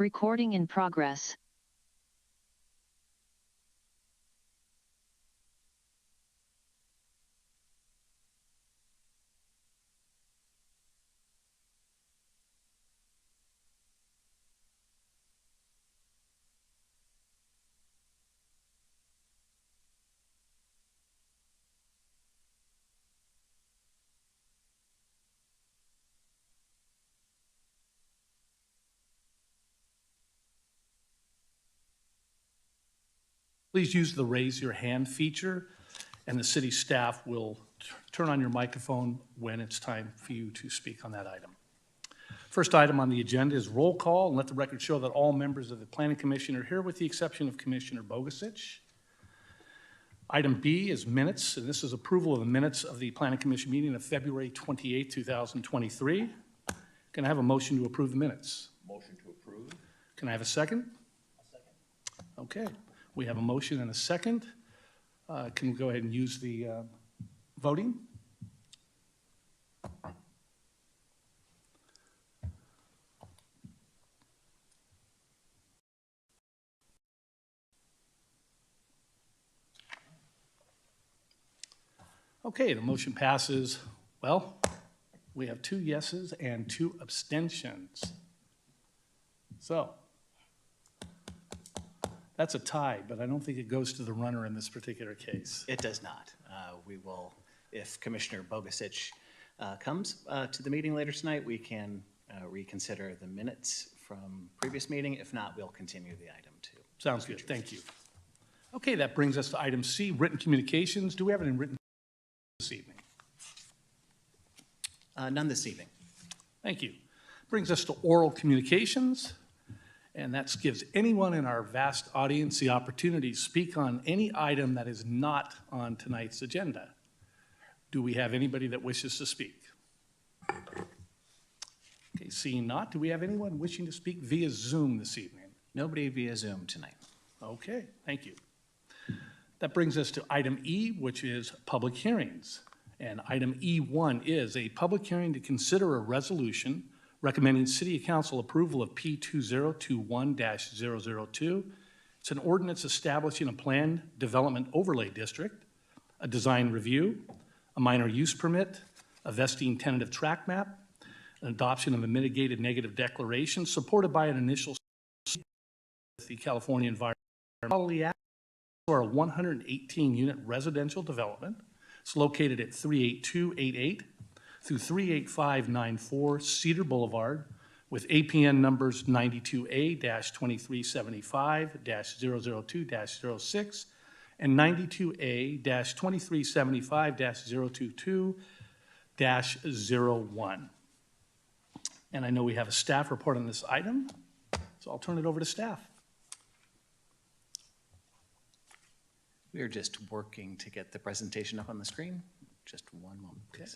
Recording in progress. Please use the raise your hand feature, and the city staff will turn on your microphone when it's time for you to speak on that item. First item on the agenda is roll call, and let the record show that all members of the Planning Commission are here with the exception of Commissioner Bogusich. Item B is minutes, and this is approval of the minutes of the Planning Commission meeting of February 28, 2023. Can I have a motion to approve the minutes? Motion to approve. Can I have a second? A second. Okay. We have a motion and a second. Can we go ahead and use the voting? Okay, the motion passes. Well, we have 2 yeses and 2 abstentions. So, that's a tie, but I don't think it goes to the runner in this particular case. It does not. We will, if Commissioner Bogusich comes to the meeting later tonight, we can reconsider the minutes from previous meeting. If not, we'll continue the item too. Sounds good. Thank you. Okay, that brings us to item C, written communications. Do we have any written this evening? None this evening. Thank you. Brings us to oral communications. And that gives anyone in our vast audience the opportunity to speak on any item that is not on tonight's agenda. Do we have anybody that wishes to speak? Okay, seeing not, do we have anyone wishing to speak via Zoom this evening? Nobody via Zoom tonight. Okay, thank you. That brings us to item E, which is public hearings. And item E1 is a public hearing to consider a resolution recommending City Council approval of P2021-002. It's an ordinance establishing a planned development overlay district, a design review, a minor use permit, a vesting tentative tract map, an adoption of a mitigated negative declaration supported by an initial with the California Environmental Quality Act for a 118-unit residential development. It's located at 38288 through 38594 Cedar Boulevard with APN numbers 92A-2375-002-06 and 92A-2375-022-01. And I know we have a staff report on this item, so I'll turn it over to staff. We are just working to get the presentation up on the screen. Just one moment, please. Okay.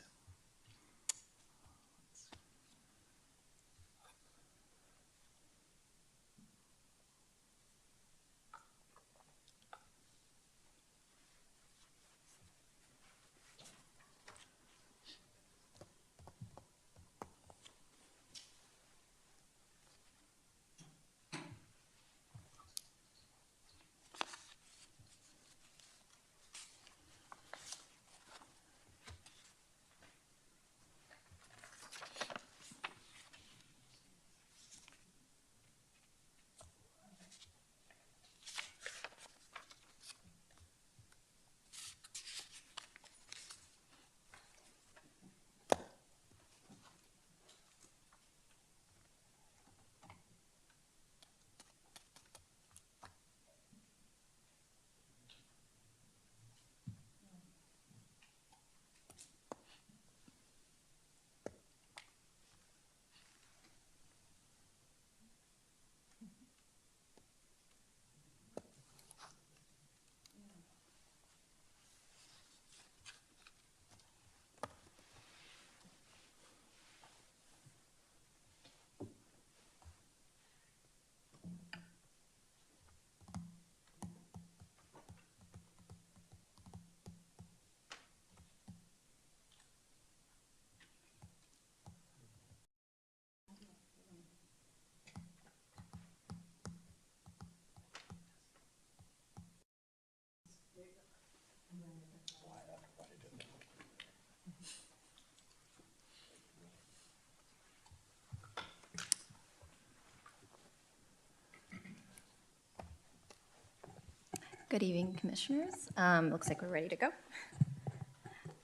Good evening, Commissioners. Looks like we're ready to go.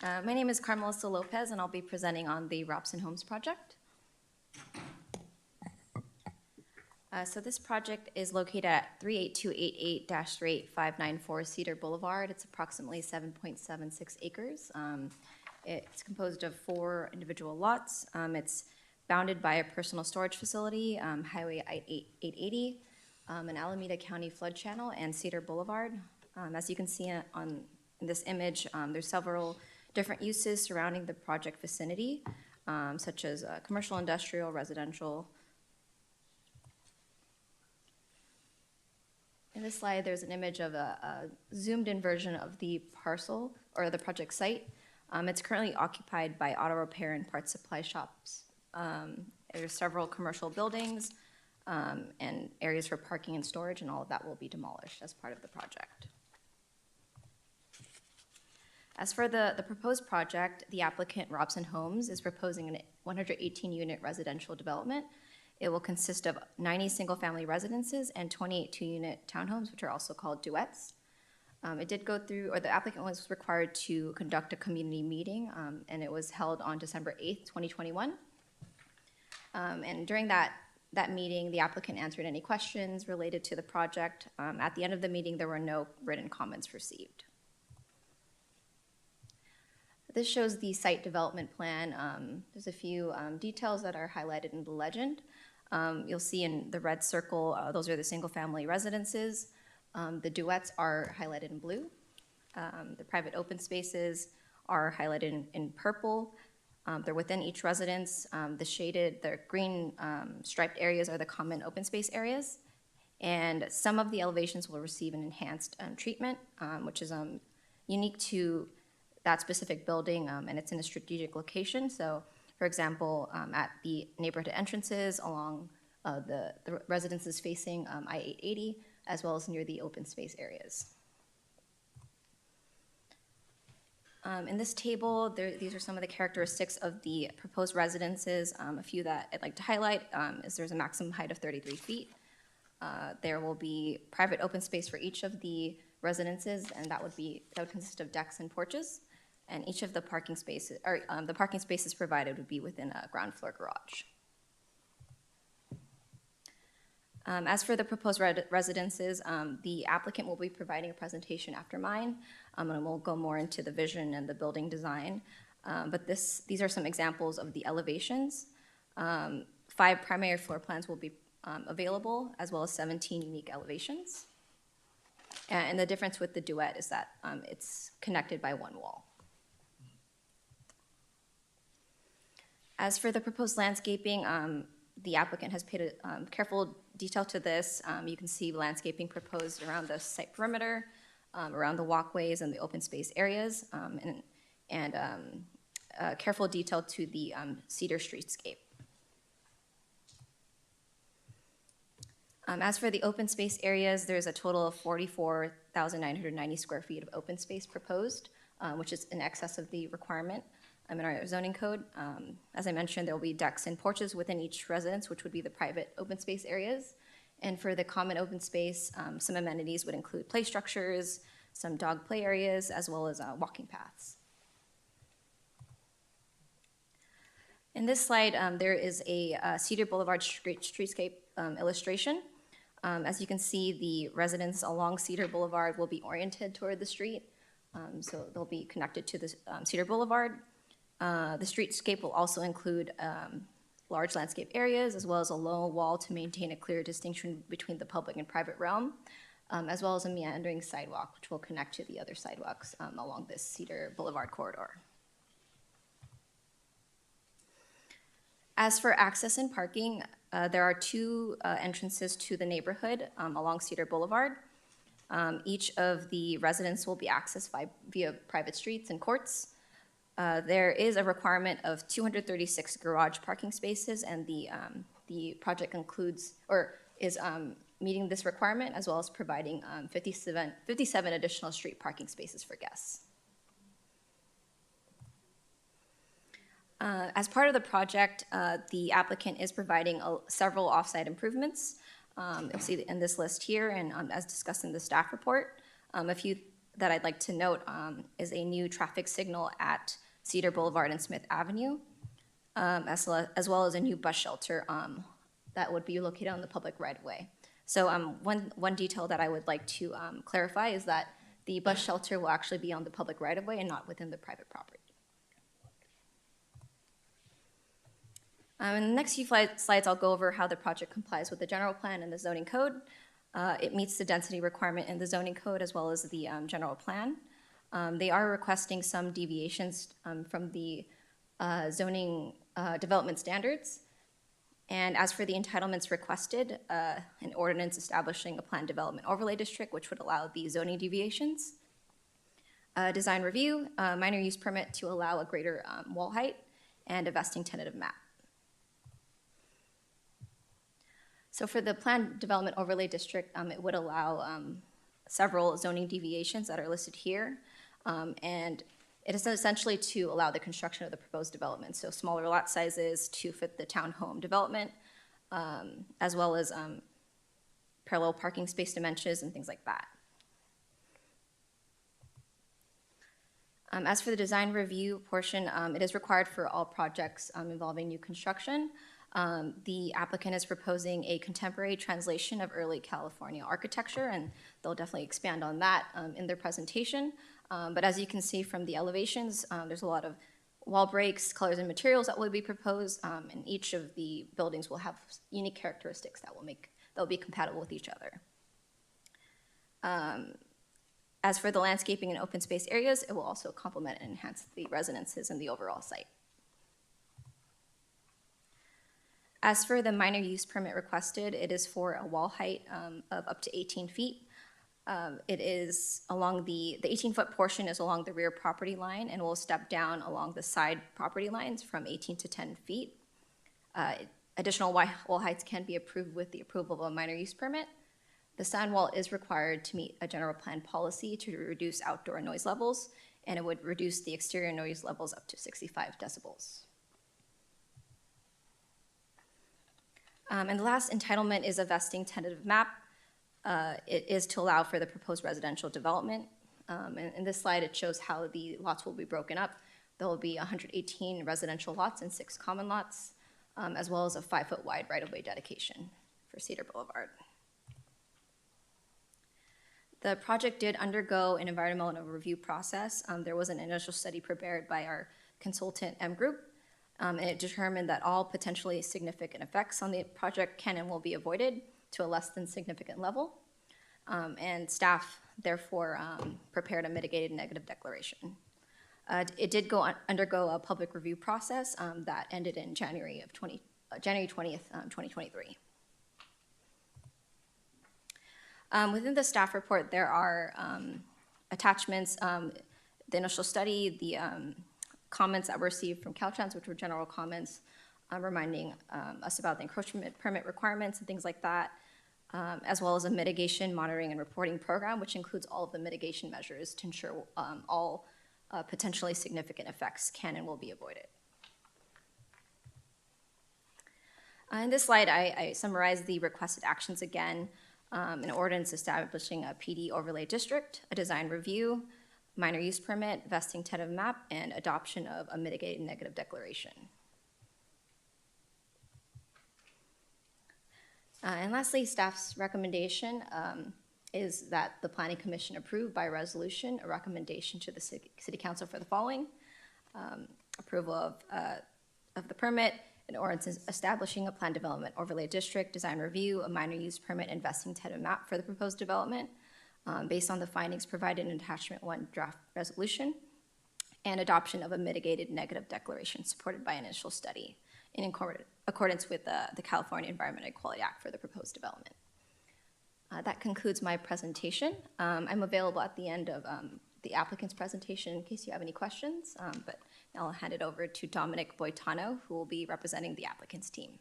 My name is Carmelissa Lopez, and I'll be presenting on the Robson Homes project. So this project is located at 38288-38594 Cedar Boulevard. It's approximately 7.76 acres. It's composed of 4 individual lots. It's bounded by a personal storage facility, Highway 880, an Alameda County flood channel, and Cedar Boulevard. As you can see in this image, there's several different uses surrounding the project vicinity, such as commercial, industrial, residential. In this slide, there's an image of a zoomed-in version of the parcel or the project site. It's currently occupied by auto repair and parts supply shops. There's several commercial buildings, and areas for parking and storage, and all of that will be demolished as part of the project. As for the proposed project, the applicant, Robson Homes, is proposing a 118-unit residential development. It will consist of 90 single-family residences and 28 two-unit townhomes, which are also called duets. It did go through, or the applicant was required to conduct a community meeting, and it was held on December 8th, 2021. And during that meeting, the applicant answered any questions related to the project. At the end of the meeting, there were no written comments received. This shows the site development plan. There's a few details that are highlighted in the legend. You'll see in the red circle, those are the single-family residences. The duets are highlighted in blue. The private open spaces are highlighted in purple. They're within each residence. The green striped areas are the common open space areas. And some of the elevations will receive an enhanced treatment, which is unique to that specific building, and it's in a strategic location. So, for example, at the neighborhood entrances along the residences facing I-880, as well as near the open space areas. In this table, these are some of the characteristics of the proposed residences. A few that I'd like to highlight is there's a maximum height of 33 feet. There will be private open space for each of the residences, and that would consist of decks and porches. And each of the parking spaces, provided would be within a ground floor garage. As for the proposed residences, the applicant will be providing a presentation after mine, and we'll go more into the vision and the building design. But these are some examples of the elevations. 5 primary floor plans will be available, as well as 17 unique elevations. And the difference with the duet is that it's connected by one wall. As for the proposed landscaping, the applicant has paid a careful detail to this. You can see landscaping proposed around the site perimeter, around the walkways and the open space areas, and careful detail to the Cedar streetscape. As for the open space areas, there's a total of 44,990 square feet of open space proposed, which is in excess of the requirement in our zoning code. As I mentioned, there will be decks and porches within each residence, which would be the private open space areas. And for the common open space, some amenities would include play structures, some dog play areas, as well as walking paths. In this slide, there is a Cedar Boulevard streetscape illustration. As you can see, the residents along Cedar Boulevard will be oriented toward the street, so they'll be connected to the Cedar Boulevard. The streetscape will also include large landscape areas, as well as a low wall to maintain a clear distinction between the public and private realm, as well as a meandering sidewalk, which will connect to the other sidewalks along this Cedar Boulevard corridor. As for access and parking, there are 2 entrances to the neighborhood along Cedar Boulevard. Each of the residents will be accessed via private streets and courts. There is a requirement of 236 garage parking spaces, and the project includes or is meeting this requirement, as well as providing 57 additional street parking spaces for guests. As part of the project, the applicant is providing several offsite improvements. You'll see in this list here, and as discussed in the staff report. A few that I'd like to note is a new traffic signal at Cedar Boulevard and Smith Avenue, as well as a new bus shelter that would be located on the public right-of-way. So one detail that I would like to clarify is that the bus shelter will actually be on the public right-of-way and not within the private property. In the next few slides, I'll go over how the project complies with the general plan and the zoning code. It meets the density requirement in the zoning code as well as the general plan. They are requesting some deviations from the zoning development standards. And as for the entitlements requested, an ordinance establishing a planned development overlay district, which would allow the zoning deviations. Design review, minor use permit to allow a greater wall height, and a vesting tentative map. So for the planned development overlay district, it would allow several zoning deviations that are listed here. And it is essentially to allow the construction of the proposed development. So smaller lot sizes to fit the townhome development, as well as parallel parking space dimensions and things like that. As for the design review portion, it is required for all projects involving new construction. The applicant is proposing a contemporary translation of early California architecture, and they'll definitely expand on that in their presentation. But as you can see from the elevations, there's a lot of wall breaks, colors, and materials that will be proposed, and each of the buildings will have unique characteristics that will be compatible with each other. As for the landscaping and open space areas, it will also complement and enhance the residences and the overall site. As for the minor use permit requested, it is for a wall height of up to 18 feet. It is along the 18-foot portion is along the rear property line and will step down along the side property lines from 18 to 10 feet. Additional wall heights can be approved with the approval of a minor use permit. The sound wall is required to meet a general plan policy to reduce outdoor noise levels, and it would reduce the exterior noise levels up to 65 decibels. And the last entitlement is a vesting tentative map. It is to allow for the proposed residential development. And in this slide, it shows how the lots will be broken up. There will be 118 residential lots and 6 common lots, as well as a 5-foot wide right-of-way dedication for Cedar Boulevard. The project did undergo an environmental review process. There was an initial study prepared by our consultant, M Group, and it determined that all potentially significant effects on the project can and will be avoided to a less than significant level. And staff, therefore, prepared a mitigated negative declaration. It did undergo a public review process that ended in January 20th, 2023. Within the staff report, there are attachments, the initial study, the comments that were received from Caltrans, which were general comments, reminding us about the encroachment permit requirements and things like that, as well as a mitigation, monitoring, and reporting program, which includes all of the mitigation measures to ensure all potentially significant effects can and will be avoided. In this slide, I summarize the requested actions again. An ordinance establishing a PD overlay district, a design review, minor use permit, vesting tentative map, and adoption of a mitigated negative declaration. And lastly, staff's recommendation is that the Planning Commission approve by resolution a recommendation to the City Council for the following. Approval of the permit, an ordinance establishing a planned development overlay district, design review, a minor use permit, and vesting tentative map for the proposed development based on the findings provided in Attachment 1 draft resolution, and adoption of a mitigated negative declaration supported by initial study in accordance with the California Environmental Equality Act for the proposed development. That concludes my presentation. I'm available at the end of the applicant's presentation in case you have any questions, but now I'll hand it over to Dominic Boitano, who will be representing the applicant's team.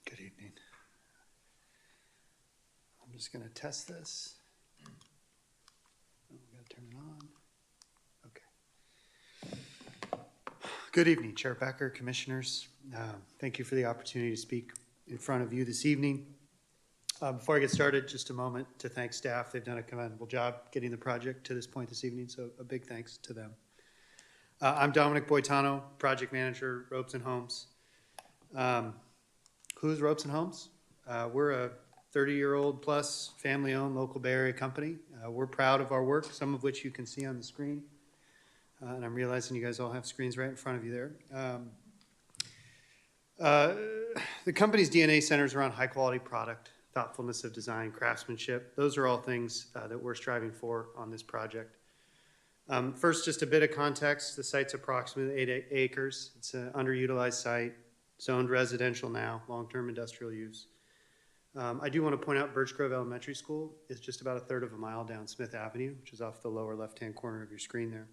Good evening. I'm just going to test this. Oh, we got to turn it on. Okay. Good evening, Chair Becker, Commissioners. Thank you for the opportunity to speak in front of you this evening. Before I get started, just a moment to thank staff. They've done a commendable job getting the project to this point this evening, so a big thanks to them. I'm Dominic Boitano, Project Manager, Ropes and Homes. Who's Ropes and Homes? We're a 30-year-old plus family-owned local Bay Area company. We're proud of our work, some of which you can see on the screen. And I'm realizing you guys all have screens right in front of you there. The company's DNA centers around high-quality product, thoughtfulness of design, craftsmanship. Those are all things that we're striving for on this project. First, just a bit of context. The site's approximately 8 acres. It's an underutilized site, zoned residential now, long-term industrial use. I do want to point out Birch Grove Elementary School is just about a third of a mile down Smith Avenue, which is off the lower left-hand corner of your screen there.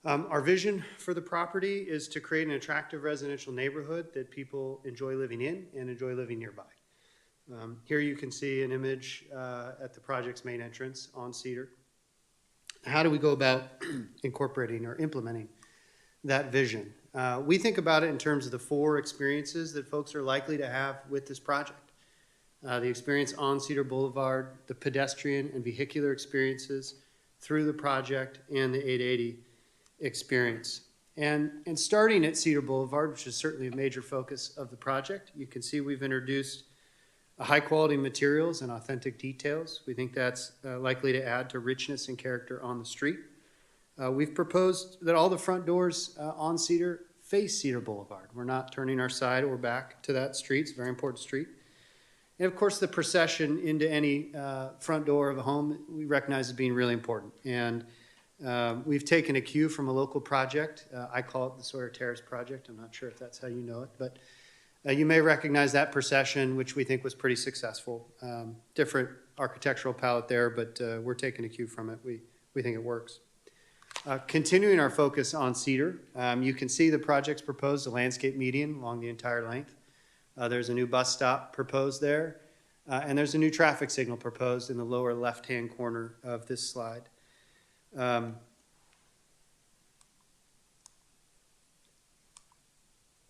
Our vision for the property is to create an attractive residential neighborhood that people enjoy living in and enjoy living nearby. Here you can see an image at the project's main entrance on Cedar. How do we go about incorporating or implementing that vision? We think about it in terms of the 4 experiences that folks are likely to have with this project. The experience on Cedar Boulevard, the pedestrian and vehicular experiences through the project, and the 880 experience. And starting at Cedar Boulevard, which is certainly a major focus of the project, you can see we've introduced high quality materials and authentic details. We think that's likely to add to richness and character on the street. We've proposed that all the front doors on Cedar face Cedar Boulevard. We're not turning our side or back to that street. It's a very important street. And of course, the procession into any front door of a home we recognize as being really important. And we've taken a cue from a local project. I call it the Sawyer Terrace Project. I'm not sure if that's how you know it, but you may recognize that procession, which we think was pretty successful. Different architectural palette there, but we're taking a cue from it. We think it works. Continuing our focus on Cedar, you can see the project's proposed a landscape median along the entire length. There's a new bus stop proposed there, and there's a new traffic signal proposed in the lower left-hand corner of this slide.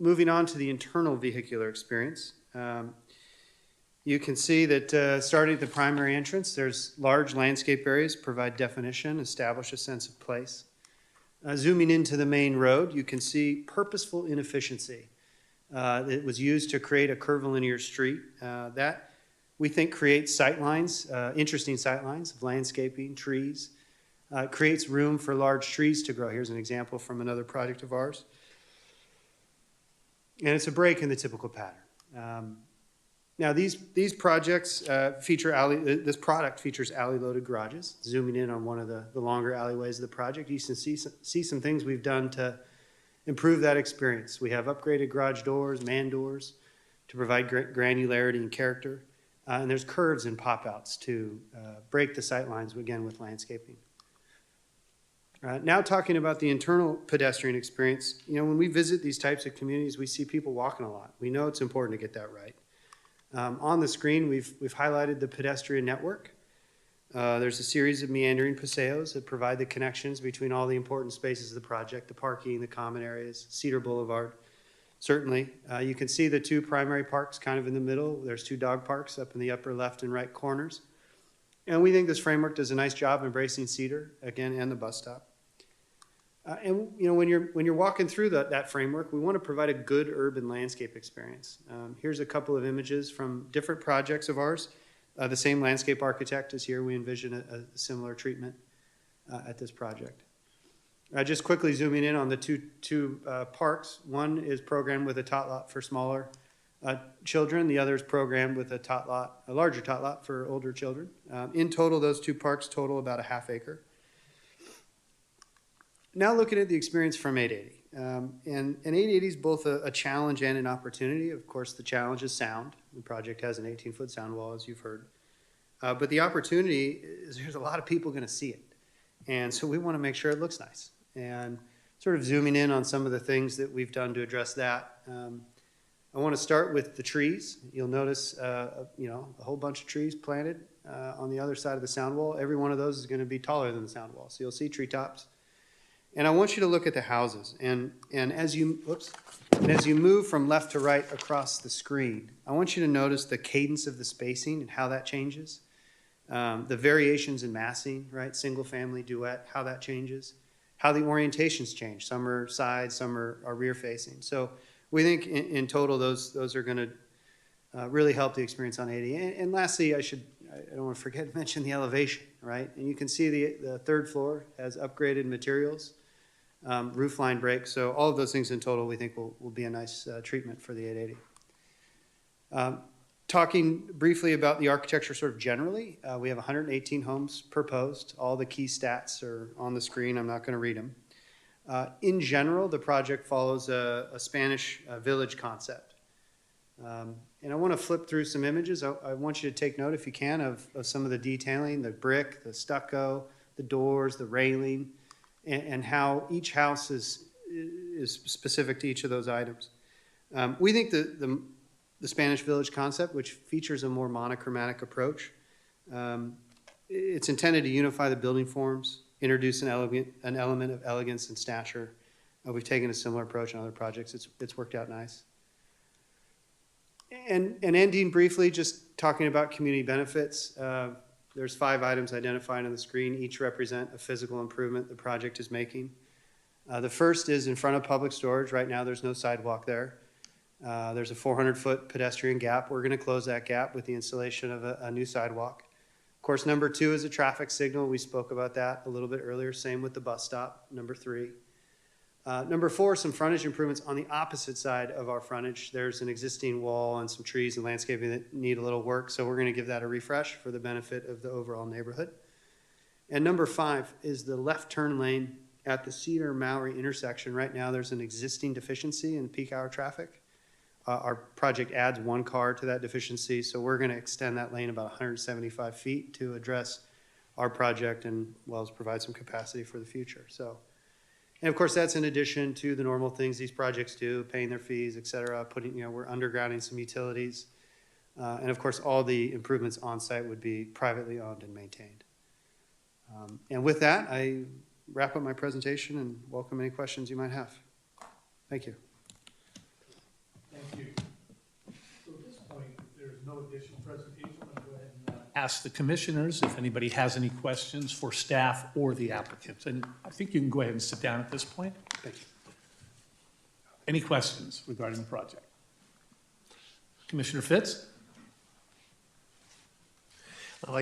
Moving on to the internal vehicular experience, you can see that starting at the primary entrance, there's large landscape areas, provide definition, establish a sense of place. Zooming into the main road, you can see purposeful inefficiency that was used to create a curvilinear street. That, we think, creates sightlines, interesting sightlines of landscaping, trees, creates room for large trees to grow. Here's an example from another project of ours. And it's a break in the typical pattern. Now these projects this product features alley-loaded garages. Zooming in on one of the longer alleyways of the project, you can see some things we've done to improve that experience. We have upgraded garage doors, man doors, to provide granularity and character. And there's curves and pop-outs to break the sight lines, again, with landscaping. Now talking about the internal pedestrian experience, you know, when we visit these types of communities, we see people walking a lot. We know it's important to get that right. On the screen, we've highlighted the pedestrian network. There's a series of meandering paseos that provide the connections between all the important spaces of the project, the parking, the common areas, Cedar Boulevard. Certainly, you can see the 2 primary parks kind of in the middle. There's 2 dog parks up in the upper left and right corners. And we think this framework does a nice job embracing Cedar, again, and the bus stop. And you know, when you're walking through that framework, we want to provide a good urban landscape experience. Here's a couple of images from different projects of ours. The same landscape architect is here. We envision a similar treatment at this project. Just quickly zooming in on the two parks. One is programmed with a tot lot for smaller children. The other is programmed with a larger tot lot for older children. In total, those 2 parks total about a ½ acre. Now looking at the experience from 880. And 880 is both a challenge and an opportunity. Of course, the challenge is sound. The project has an 18-foot sound wall, as you've heard. But the opportunity is there's a lot of people going to see it. And so we want to make sure it looks nice. And sort of zooming in on some of the things that we've done to address that. I want to start with the trees. You'll notice, you know, a whole bunch of trees planted on the other side of the sound wall. Every one of those is going to be taller than the sound wall. So you'll see treetops. And I want you to look at the houses. And as you move from left to right across the screen, I want you to notice the cadence of the spacing and how that changes. The variations in massing, right? Single family, duet, how that changes. How the orientations change. Some are side, some are rear facing. So we think in total those are going to really help the experience on 80. And lastly, I don't want to forget to mention the elevation, right? And you can see the third floor has upgraded materials, roof line break. So all of those things in total we think will be a nice treatment for the 880. Talking briefly about the architecture sort of generally, we have 118 homes proposed. All the key stats are on the screen. I'm not going to read them. In general, the project follows a Spanish village concept. And I want to flip through some images. I want you to take note, if you can, of some of the detailing, the brick, the stucco, the doors, the railing, and how each house is specific to each of those items. We think the Spanish village concept, which features a more monochromatic approach, it's intended to unify the building forms, introduce an element of elegance and stature. We've taken a similar approach on other projects. It's worked out nice. And ending briefly, just talking about community benefits, there's 5 items identified on the screen. Each represent a physical improvement the project is making. The first is in front of public storage. Right now, there's no sidewalk there. There's a 400-foot pedestrian gap. We're going to close that gap with the installation of a new sidewalk. Of course, number 2 is a traffic signal. We spoke about that a little bit earlier. Same with the bus stop, number 3. Number 4, some frontage improvements on the opposite side of our frontage. There's an existing wall and some trees and landscaping that need a little work, so we're going to give that a refresh for the benefit of the overall neighborhood. And number 5 is the left turn lane at the Cedar-Mowry intersection. Right now, there's an existing deficiency in peak hour traffic. Our project adds 1 car to that deficiency, so we're going to extend that lane about 175 feet to address our project and well as provide some capacity for the future. So. And of course, that's in addition to the normal things these projects do, paying their fees, et cetera, we're undergrounding some utilities. And of course, all the improvements on site would be privately owned and maintained. And with that, I wrap up my presentation and welcome any questions you might have. Thank you. Thank you. So at this point, there's no additional presentation. I'm going to go ahead and ask the commissioners if anybody has any questions for staff or the applicants. And I think you can go ahead and sit down at this point. Thank you. Any questions regarding the project? Commissioner Fitz?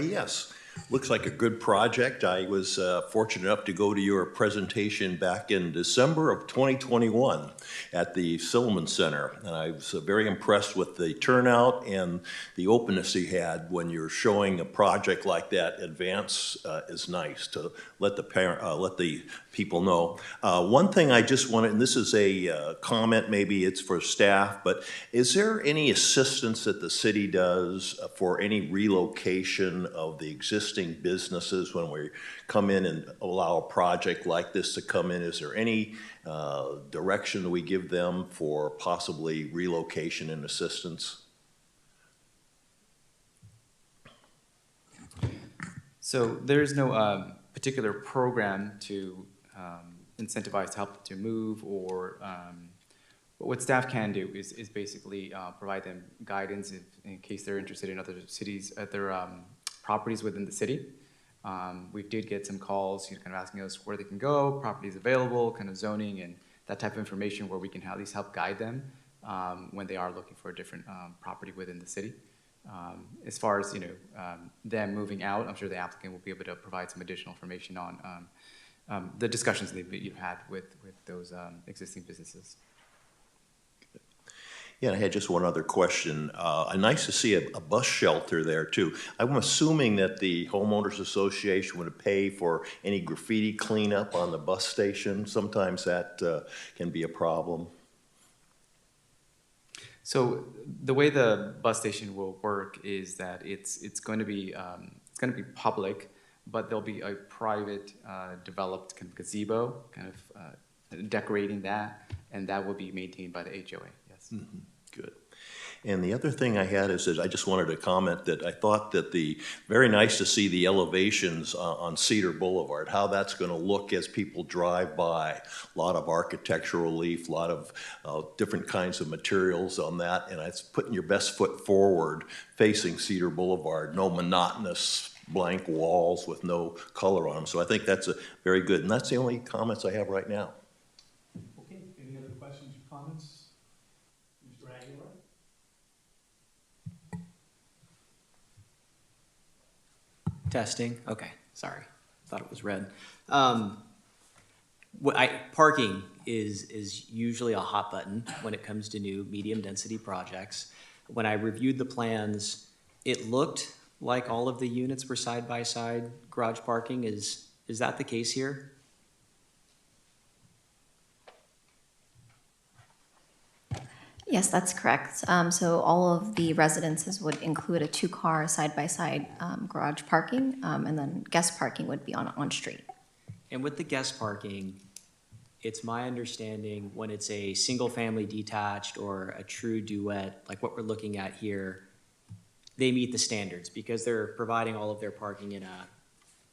Yes, looks like a good project. I was fortunate enough to go to your presentation back in December of 2021 at the Silliman Center, and I was very impressed with the turnout and the openness you had when you're showing a project like that advance. Is nice to let the people know. One thing I just wanted, and this is a comment, maybe it's for staff, but is there any assistance that the city does for any relocation of the existing businesses when we come in and allow a project like this to come in? Is there any direction that we give them for possibly relocation and assistance? So there's no particular program to incentivize to help to move, or what staff can do is basically provide them guidance in case they're interested in other cities, other properties within the city. We did get some calls, kind of asking us where they can go, properties available, kind of zoning and that type of information where we can at least help guide them when they are looking for a different property within the city. As far as them moving out, I'm sure the applicant will be able to provide some additional information on the discussions you've had with those existing businesses. Yeah, I had just one other question. Nice to see a bus shelter there too. I'm assuming that the homeowners association would pay for any graffiti cleanup on the bus station. Sometimes that can be a problem. So the way the bus station will work is that it's going to be public, but there'll be a private developed kind of gazebo, kind of decorating that, and that will be maintained by the HOA. Yes. Mm-hmm. Good. And the other thing I had is that I just wanted to comment that I thought that very nice to see the elevations on Cedar Boulevard, how that's going to look as people drive by. A lot of architectural relief, a lot of different kinds of materials on that, and it's putting your best foot forward facing Cedar Boulevard, no monotonous blank walls with no color on them. So I think that's very good, and that's the only comments I have right now. Okay, any other questions or comments? Mr. Aguilar? Testing, okay, sorry, thought it was red. Parking is usually a hot button when it comes to new medium-density projects. When I reviewed the plans, it looked like all of the units were side-by-side garage parking. Is that the case here? Yes, that's correct. So all of the residences would include a two-car side-by-side garage parking, and then guest parking would be on street. And with the guest parking, it's my understanding when it's a single-family detached or a true duet, like what we're looking at here, they meet the standards because they're providing all of their parking in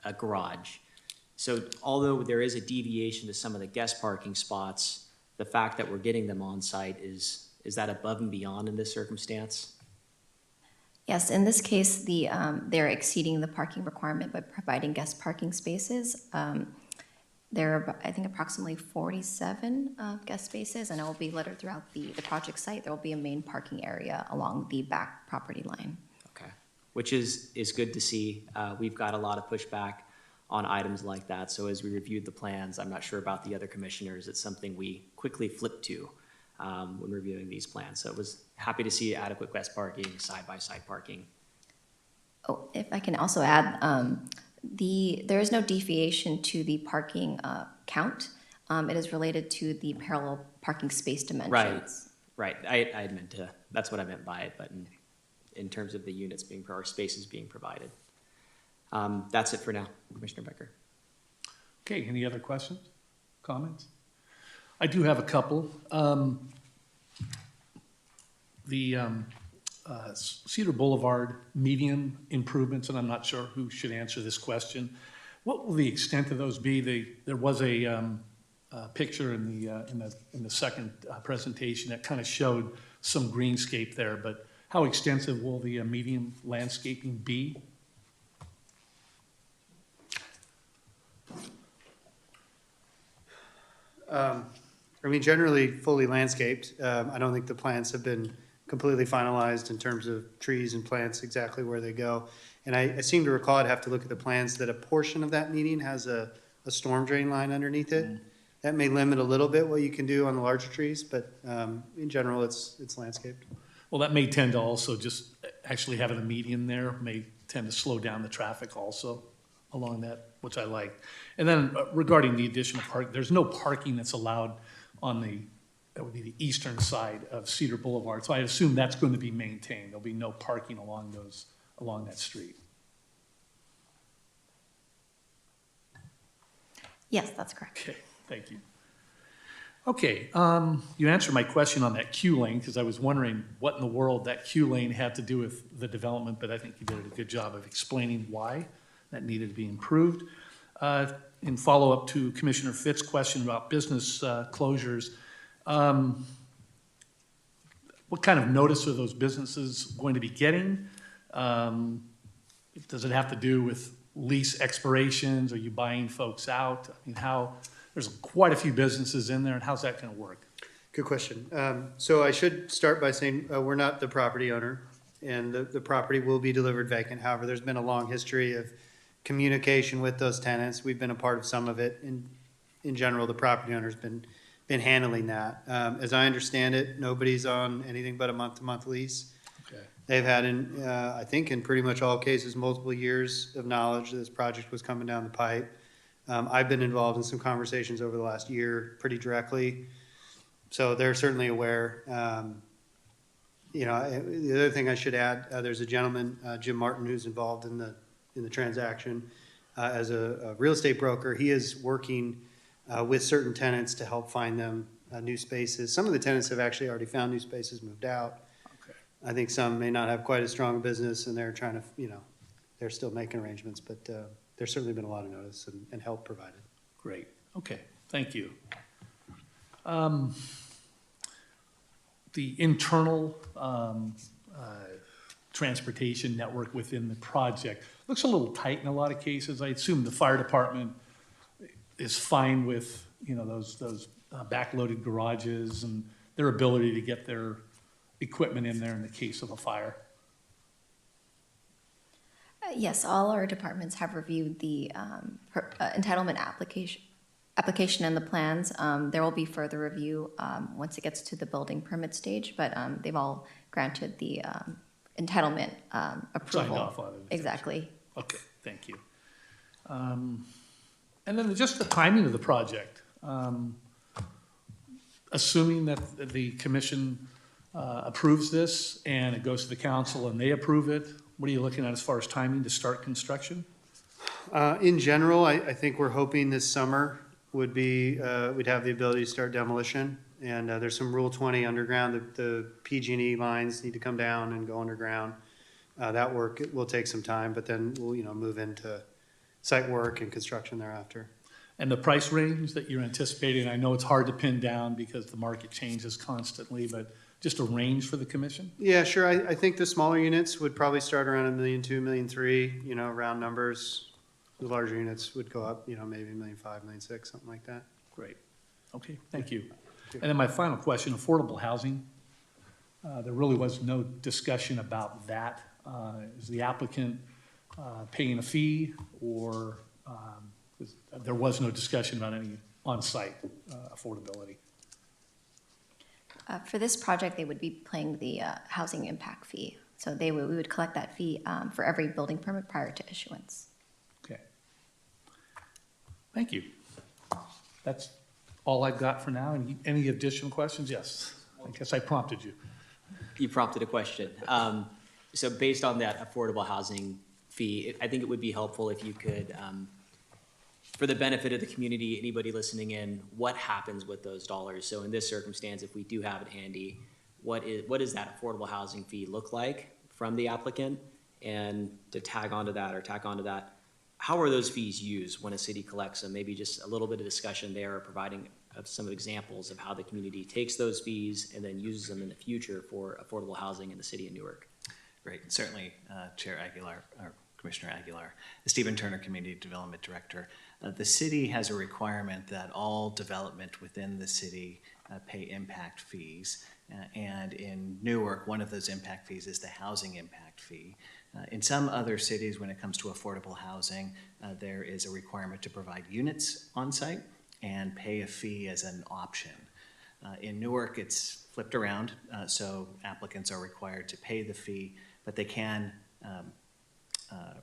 a garage. So although there is a deviation to some of the guest parking spots, the fact that we're getting them on site is that above and beyond in this circumstance? Yes, in this case, they're exceeding the parking requirement by providing guest parking spaces. There are, I think, approximately 47 guest spaces, and it will be littered throughout the project site. There will be a main parking area along the back property line. Okay, which is good to see. We've got a lot of pushback on items like that. So as we reviewed the plans, I'm not sure about the other commissioners. It's something we quickly flipped to when reviewing these plans. So I was happy to see adequate guest parking, side-by-side parking. Oh, if I can also add, there is no deviation to the parking count. It is related to the parallel parking space dimensions. Right. I meant to, that's what I meant by it, but in terms of the units or spaces being provided. That's it for now, Commissioner Becker. Okay, any other questions, comments? I do have a couple. The Cedar Boulevard median improvements, and I'm not sure who should answer this question. What will the extent of those be? There was a picture in the second presentation that kind of showed some greenscape there, but how extensive will the median landscaping be? I mean, generally fully landscaped. I don't think the plans have been completely finalized in terms of trees and plants exactly where they go. And I seem to recall, I'd have to look at the plans, that a portion of that median has a storm drain line underneath it. That may limit a little bit what you can do on the larger trees, but in general, it's landscaped. Well, that may tend to also just actually having a median there may tend to slow down the traffic also along that, which I like. And then regarding the additional park, there's no parking that's allowed on that would be the eastern side of Cedar Boulevard. So I assume that's going to be maintained. There'll be no parking along that street. Yes, that's correct. Okay, thank you. Okay, you answered my question on that queue lane because I was wondering what in the world that queue lane had to do with the development, but I think you did a good job of explaining why that needed to be improved. In follow-up to Commissioner Fitt's question about business closures, what kind of notice are those businesses going to be getting? Does it have to do with lease expirations? Are you buying folks out? I mean, there's quite a few businesses in there, and how's that going to work? Good question. So I should start by saying we're not the property owner, and the property will be delivered vacant. However, there's been a long history of communication with those tenants. We've been a part of some of it. In general, the property owner's been handling that. As I understand it, nobody's on anything but a month-to-month lease. Okay. They've had, I think in pretty much all cases, multiple years of knowledge that this project was coming down the pipe. I've been involved in some conversations over the last year pretty directly. So they're certainly aware. The other thing I should add, there's a gentleman, Jim Martin, who's involved in the transaction as a real estate broker. He is working with certain tenants to help find them new spaces. Some of the tenants have actually already found new spaces, moved out. I think some may not have quite as strong a business and they're trying to, they're still making arrangements, but there's certainly been a lot of notice and help provided. Great, okay, thank you. The internal transportation network within the project looks a little tight in a lot of cases. I assume the fire department is fine with, those backloaded garages and their ability to get their equipment in there in the case of a fire. Yes, all our departments have reviewed the entitlement application and the plans. There will be further review once it gets to the building permit stage, but they've all granted the entitlement approval. Signed off on it. Exactly. Okay, thank you. And then just the timing of the project. Assuming that the commission approves this and it goes to the council and they approve it, what are you looking at as far as timing to start construction? In general, I think we're hoping this summer would be, we'd have the ability to start demolition. And there's some Rule 20 underground, the PG&E lines need to come down and go underground. That work will take some time, but then we'll, move into site work and construction thereafter. And the price range that you're anticipating, I know it's hard to pin down because the market changes constantly, but just a range for the commission? Yeah, sure. I think the smaller units would probably start around $1.2 million, $1.3 million, round numbers. The larger units would go up, maybe $1.5 million, $1.6 million, something like that. Great. Okay, thank you. And then my final question, affordable housing. There really was no discussion about that. Is the applicant paying a fee or there was no discussion about any on-site affordability? For this project, they would be paying the housing impact fee. So we would collect that fee for every building permit prior to issuance. Okay. Thank you. That's all I've got for now. Any additional questions? Yes. I guess I prompted you. You prompted a question. So based on that affordable housing fee, I think it would be helpful if you could, for the benefit of the community, anybody listening in, what happens with those dollars? So in this circumstance, if we do have it handy, what does that affordable housing fee look like from the applicant? And to tack onto that, how are those fees used when a city collects them? Maybe just a little bit of discussion there, providing some examples of how the community takes those fees and then uses them in the future for affordable housing in the city of Newark. Great, certainly, Chair Aguilar, or Commissioner Aguilar, Stephen Turner, Community Development Director. The city has a requirement that all development within the city pay impact fees. And in Newark, one of those impact fees is the housing impact fee. In some other cities, when it comes to affordable housing, there is a requirement to provide units on site and pay a fee as an option. In Newark, it's flipped around, so applicants are required to pay the fee, but they can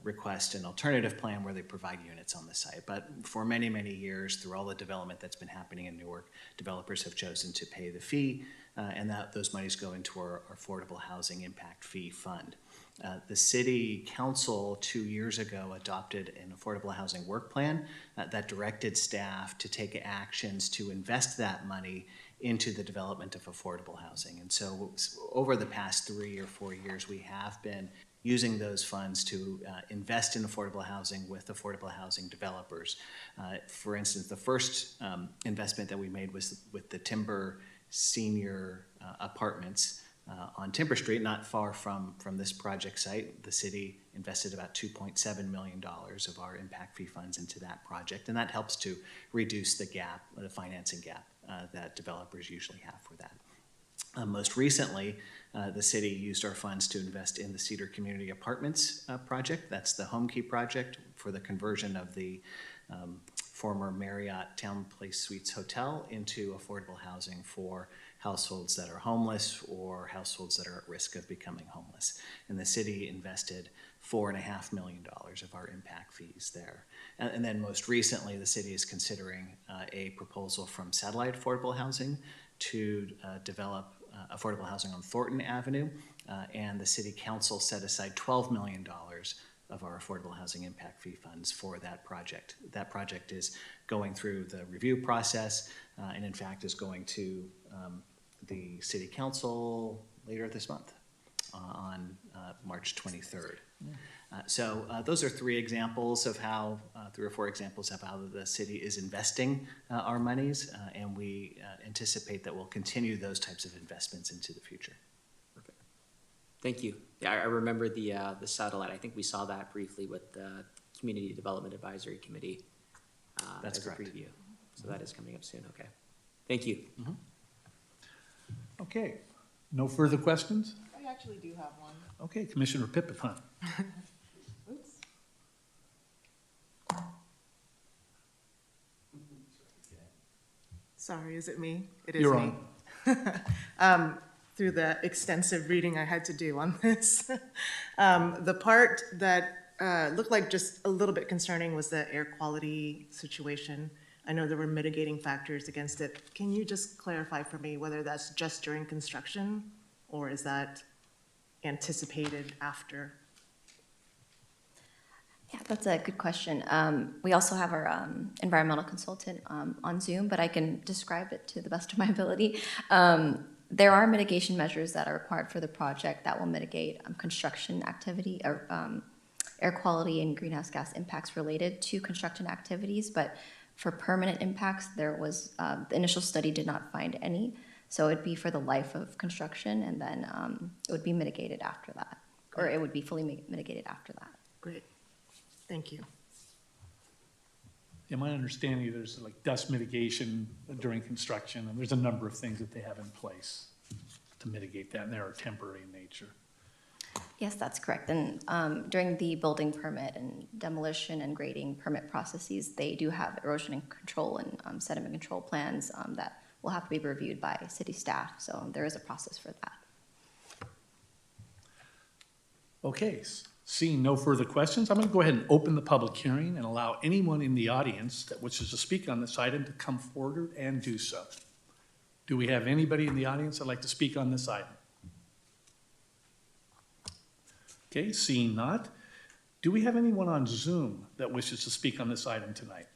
request an alternative plan where they provide units on the site. But for many, many years, through all the development that's been happening in Newark, developers have chosen to pay the fee, and those monies go into our Affordable Housing Impact Fee Fund. The City Council 2 years ago adopted an affordable housing work plan that directed staff to take actions to invest that money into the development of affordable housing. And so over the past 3 or 4 years, we have been using those funds to invest in affordable housing with affordable housing developers. For instance, the first investment that we made was with the Timber Senior Apartments on Timber Street, not far from this project site. The city invested about $2.7 million of our impact fee funds into that project, and that helps to reduce the gap, the financing gap that developers usually have for that. Most recently, the city used our funds to invest in the Cedar Community Apartments project. That's the Home Key project for the conversion of the former Marriott Town Place Suites Hotel into affordable housing for households that are homeless or households that are at risk of becoming homeless. And the city invested $4.5 million of our impact fees there. And then most recently, the city is considering a proposal from Satellite Affordable Housing to develop affordable housing on Thornton Avenue, and the City Council set aside $12 million of our affordable housing impact fee funds for that project. That project is going through the review process, and in fact is going to the City Council later this month on March 23rd. So those are three examples of how, 3 or 4 examples of how the city is investing our monies, and we anticipate that we'll continue those types of investments into the future. Perfect. Thank you. Yeah, I remember the satellite. I think we saw that briefly with the Community Development Advisory Committee. That's as correct. a preview. So that is coming up soon. Okay. Thank you. Okay, no further questions? I actually do have one. Okay, Commissioner Pipitone. Oops. Sorry, is it me? It is You're me. Through the extensive reading I had to do on this. The part that looked like just a little bit concerning was the air quality situation. I know there were mitigating factors against it. Can you just clarify for me whether that's just during construction or is that anticipated after? Yeah, that's a good question. We also have our environmental consultant on Zoom, but I can describe it to the best of my ability. There are mitigation measures that are required for the project that will mitigate construction activity or air quality and greenhouse gas impacts related to construction activities, but for permanent impacts, there was, the initial study did not find any, so it'd be for the life of construction, and then it would be mitigated after that, or it would be fully mitigated after that. Great, thank you. In my understanding, there's like dust mitigation during construction, and there's a number of things that they have in place to mitigate that, and they are temporary in nature. Yes, that's correct. And during the building permit and demolition and grading permit processes, they do have erosion and control and sediment control plans that will have to be reviewed by city staff. So there is a process for that. Okay, seeing no further questions, I'm going to go ahead and open the public hearing and allow anyone in the audience that wishes to speak on this item to come forward and do so. Do we have anybody in the audience that'd like to speak on this item? Okay, seeing not, do we have anyone on Zoom that wishes to speak on this item tonight?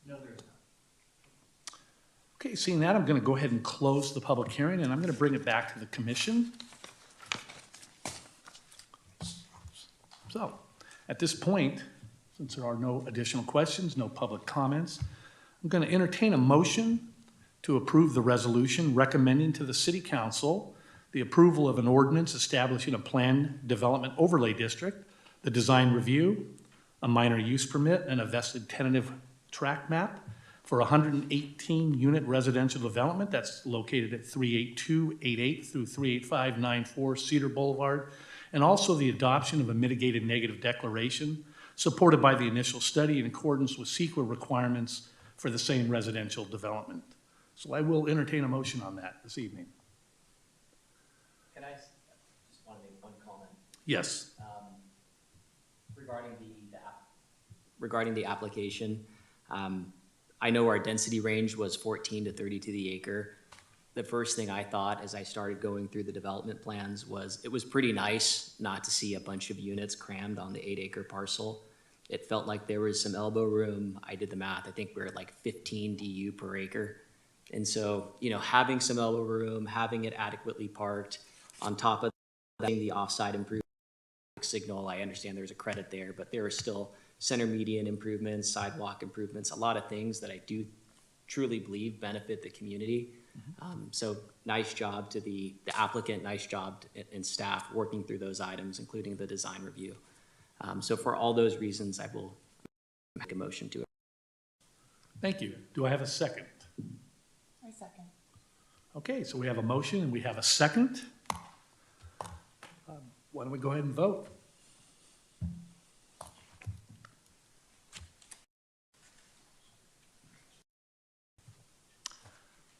No, there's not. Okay, seeing that, I'm going to go ahead and close the public hearing, and I'm going to bring it back to the commission. So, at this point, since there are no additional questions, no public comments, I'm going to entertain a motion to approve the resolution recommending to the City Council the approval of an ordinance establishing a planned development overlay district, the design review, a minor use permit, and a vested tentative tract map for a 118-unit residential development that's located at 38288 through 38594 Cedar Boulevard, and also the adoption of a mitigated negative declaration supported by the initial study in accordance with CEQA requirements for the same residential development. So I will entertain a motion on that this evening. Can I just want to make one comment? Yes. Regarding the application, I know our density range was 14 to 30 to the acre. The first thing I thought as I started going through the development plans was it was pretty nice not to see a bunch of units crammed on the 8-acre parcel. It felt like there was some elbow room. I did the math. I think we're at like 15 DU per acre. And so, you know, having some elbow room, having it adequately parked, on top of that, the offsite improvement signal, I understand there's a credit there, but there are still center median improvements, sidewalk improvements, a lot of things that I do truly believe benefit the community. So nice job to the applicant, nice job and staff working through those items, including the design review. So for all those reasons, I will make a motion to it. Thank you. Do I have a second? I second. Okay, so we have a motion and we have a second. Why don't we go ahead and vote?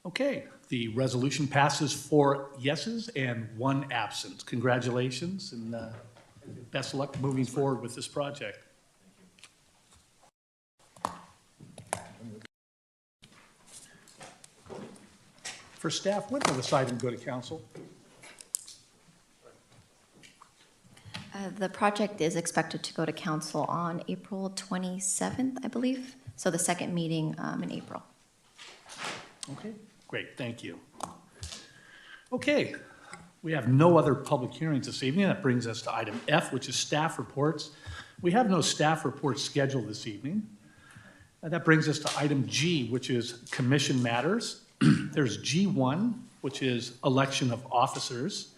Okay, the resolution passes 4 yeses and 1 absent. Congratulations and best of luck moving forward with this project. For staff, when will this item go to council? The project is expected to go to council on April 27th, I believe. So the second meeting in April. Okay, great, thank you. Okay, We have no other public hearings this evening. That brings us to item F, which is staff reports. We have no staff reports scheduled this evening. That brings us to item G, which is commission matters. There's G1, which is election of officers.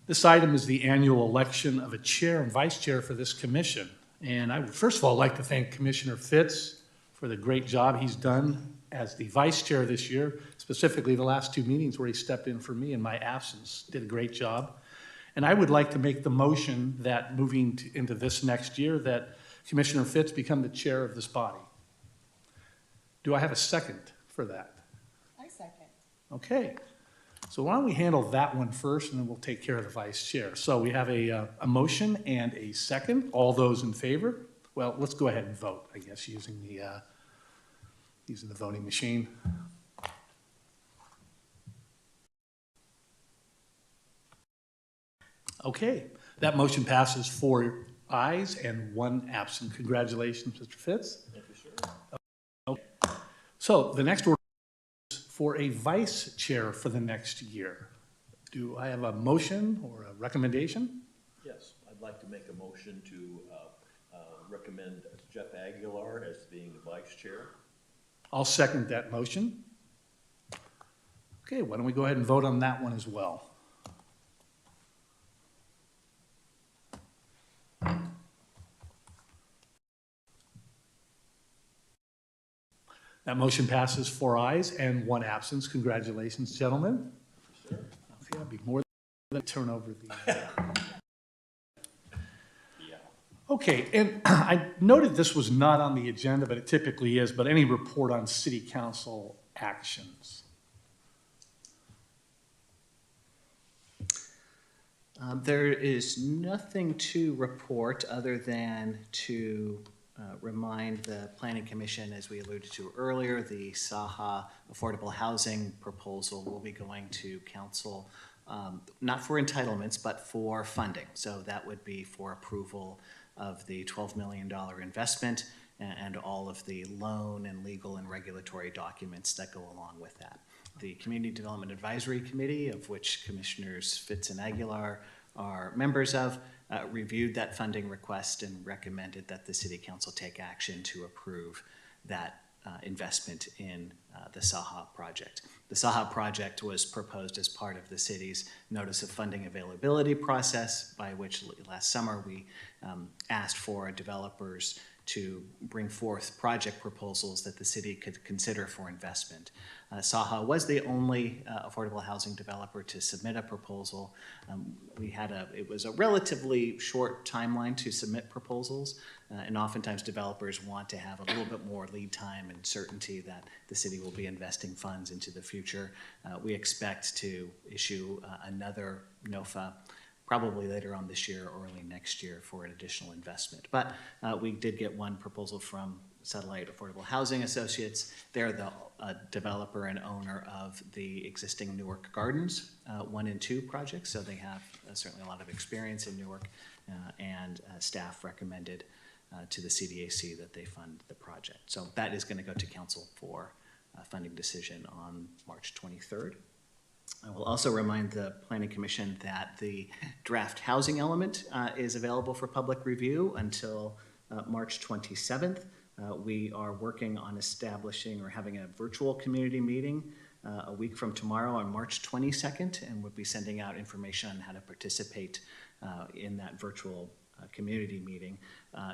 This item is the annual election of a chair and vice chair for this commission. And I would first of all like to thank Commissioner Fitz for the great job he's done as the vice chair this year, specifically the last 2 meetings where he stepped in for me in my absence, did a great job. And I would like to make the motion that moving into this next year that Commissioner Fitz become the chair of this body. Do I have a second for that? I second. Okay. So why don't we handle that one first, and then we'll take care of the vice chair. So we have a motion and a second. All those in favor? Well, let's go ahead and vote, I guess, using the voting machine. Okay, that motion passes 4 ayes and 1 absent. Congratulations, Mr. Fitz. Thank you, sir. Okay. So the next order is for a vice chair for the next year. Do I have a motion or a recommendation? Yes, I'd like to make a motion to recommend Jeff Aguilar as being the vice chair. I'll second that motion. Okay, why don't we go ahead and vote on that one as well? That motion passes 4 ayes and 1 absence. Congratulations, gentlemen. Sure. Okay, I'll be more than turn over the. Okay, and I noted this was not on the agenda, but it typically is, but any report on city council actions? There is nothing to report other than to remind the Planning Commission, as we alluded to earlier, the Saha affordable housing proposal will be going to council, not for entitlements, but for funding. So that would be for approval of the $12 million investment and all of the loan and legal and regulatory documents that go along with that. The Community Development Advisory Committee, of which Commissioners Fitz and Aguilar are members of, reviewed that funding request and recommended that the City Council take action to approve that investment in the Saha project. The Saha project was proposed as part of the city's notice of funding availability process, by which last summer we asked for developers to bring forth project proposals that the city could consider for investment. Saha was the only affordable housing developer to submit a proposal. It was a relatively short timeline to submit proposals, and oftentimes developers want to have a little bit more lead time and certainty that the city will be investing funds into the future. We expect to issue another NOFA probably later on this year or early next year for an additional investment. But we did get one proposal from Satellite Affordable Housing Associates. They're the developer and owner of the existing Newark Gardens 1 and 2 projects, so they have certainly a lot of experience in Newark, and staff recommended to the CDAC that they fund the project. So that is going to go to council for a funding decision on March 23rd. I will also remind the Planning Commission that the draft housing element is available for public review until March 27th. We are working on establishing or having a virtual community meeting a week from tomorrow on March 22nd, and we'll be sending out information on how to participate in that virtual community meeting.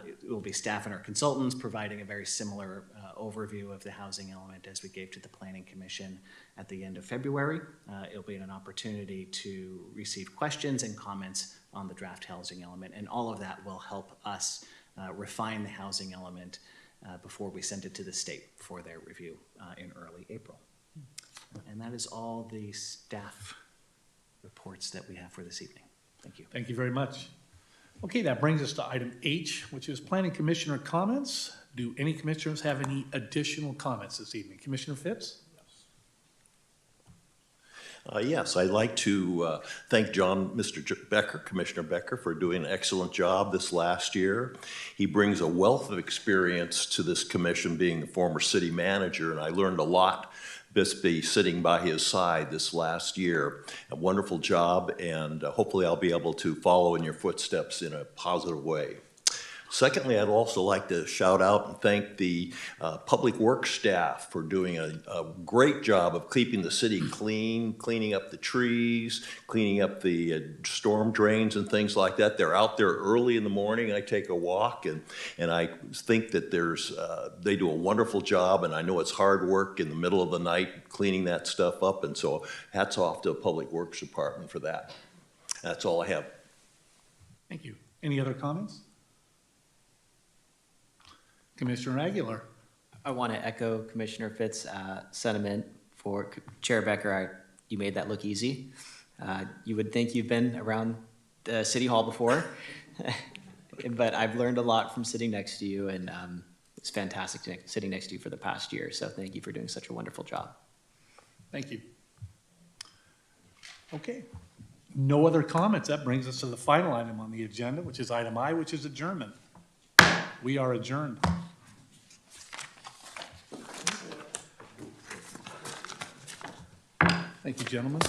It will be staff and our consultants providing a very similar overview of the housing element as we gave to the Planning Commission at the end of February. It'll be an opportunity to receive questions and comments on the draft housing element, and all of that will help us refine the housing element before we send it to the state for their review in early April. And that is all the staff reports that we have for this evening. Thank you. Thank you very much. Okay, that brings us to item H, which is Planning Commissioner comments. Do any commissioners have any additional comments this evening? Commissioner Fitz? Yes, I'd like to thank Mr. Becker, Commissioner Becker, for doing an excellent job this last year. He brings a wealth of experience to this commission, being the former city manager, and I learned a lot Bisbee sitting by his side this last year. A wonderful job, and hopefully I'll be able to follow in your footsteps in a positive way. Secondly, I'd also like to shout out and thank the public works staff for doing a great job of keeping the city clean, cleaning up the trees, cleaning up the storm drains and things like that. They're out there early in the morning. I take a walk, and I think that they do a wonderful job, and I know it's hard work in the middle of the night cleaning that stuff up, and so hats off to the Public Works Department for that. That's all I have. Thank you. Any other comments? Commissioner Aguilar. I want to echo Commissioner Fitt's sentiment for Chair Becker. You made that look easy. You would think you've been around the City Hall before, but I've learned a lot from sitting next to you, and it's fantastic sitting next to you for the past year. So thank you for doing such a wonderful job. Thank you. Okay. No other comments. That brings us to the final item on the agenda, which is item I, which is adjournment. We are adjourned. Thank you, gentlemen.